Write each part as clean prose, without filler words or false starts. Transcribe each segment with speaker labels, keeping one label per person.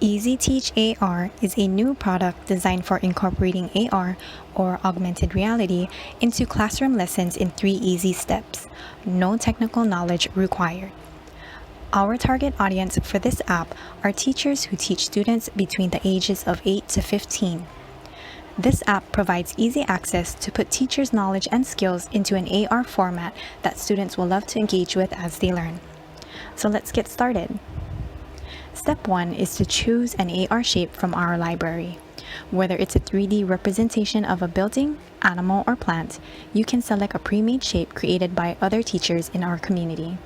Speaker 1: easyTeachAR is a new product designed for incorporating AR, or augmented reality, into classroom lessons in 3 easy steps. No technical knowledge required. Our target audience for this app are teachers who teach students between the ages of 8 to 15. This app provides easy access to put teachers' knowledge and skills into an AR format that students will love to engage with as they learn. So let's get started. Step 1 is to choose an AR shape from our library. Whether it's a 3D representation of a building, animal, or plant, you can select a pre-made shape created by other teachers in our community.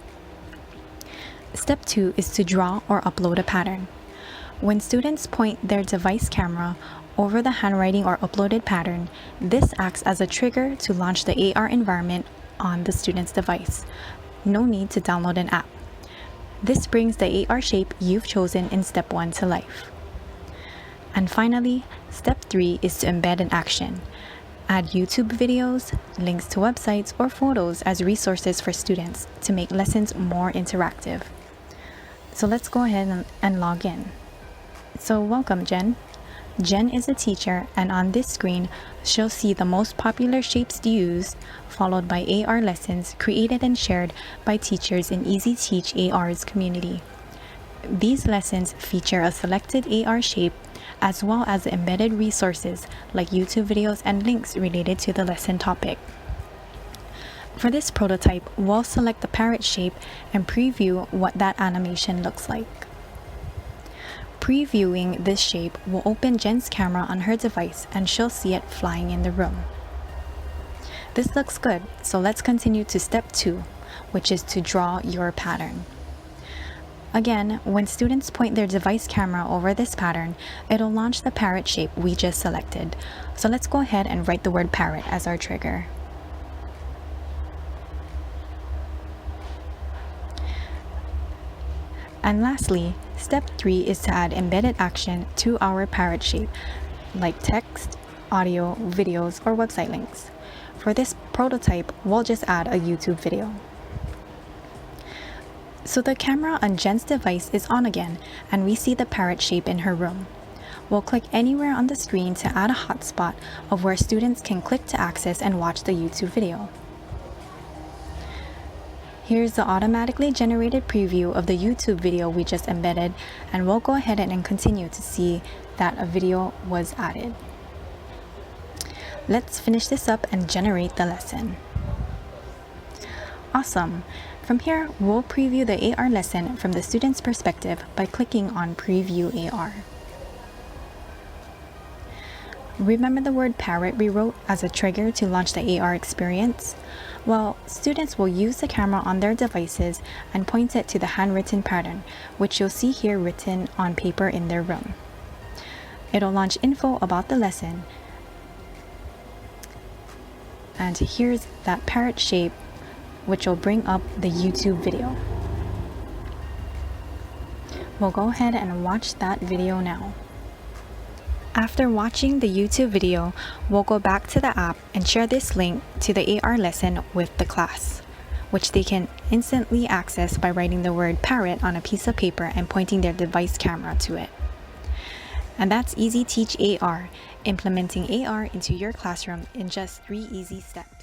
Speaker 1: Step 2 is to draw or upload a pattern. When students point their device camera over the handwriting or uploaded pattern, this acts as a trigger to launch the AR environment on the student's device. No need to download an app. This brings the AR shape you've chosen in Step 1 to life. And finally, Step 3 is to embed an action. Add YouTube videos, links to websites, or photos as resources for students to make lessons more interactive. So let's go ahead and log in. So welcome, Jen. Jen is a teacher, and on this screen, she'll see the most popular shapes used, followed by AR lessons created and shared by teachers in easyTeachAR's community. These lessons feature a selected AR shape, as well as embedded resources like YouTube videos and links related to the lesson topic. For this prototype, we'll select the parrot shape and preview what that animation looks like. Previewing this shape will open Jen's camera on her device, and she'll see it flying in the room. This looks good, so let's continue to Step 2, which is to draw your pattern. Again, when students point their device camera over this pattern, it'll launch the parrot shape we just selected. So let's go ahead and write the word parrot as our trigger. And lastly, Step 3 is to add embedded action to our parrot shape, like text, audio, videos, or website links. For this prototype, we'll just add a YouTube video. So the camera on Jen's device is on again, and we see the parrot shape in her room. We'll click anywhere on the screen to add a hotspot of where students can click to access and watch the YouTube video. Here's the automatically generated preview of the YouTube video we just embedded, and we'll go ahead and continue to see that a video was added. Let's finish this up and generate the lesson. Awesome! From here, we'll preview the AR lesson from the student's perspective by clicking on Preview AR. Remember the word parrot we wrote as a trigger to launch the AR experience? Well, students will use the camera on their devices and point it to the handwritten pattern, which you'll see here written on paper in their room. It'll launch info about the lesson. And here's that parrot shape, which will bring up the YouTube video. We'll go ahead and watch that video now. After watching the YouTube video, we'll go back to the app and share this link to the AR lesson with the class, which they can instantly access by writing the word parrot on a piece of paper and pointing their device camera to it. And that's easyTeachAR, implementing AR into your classroom in just 3 easy steps.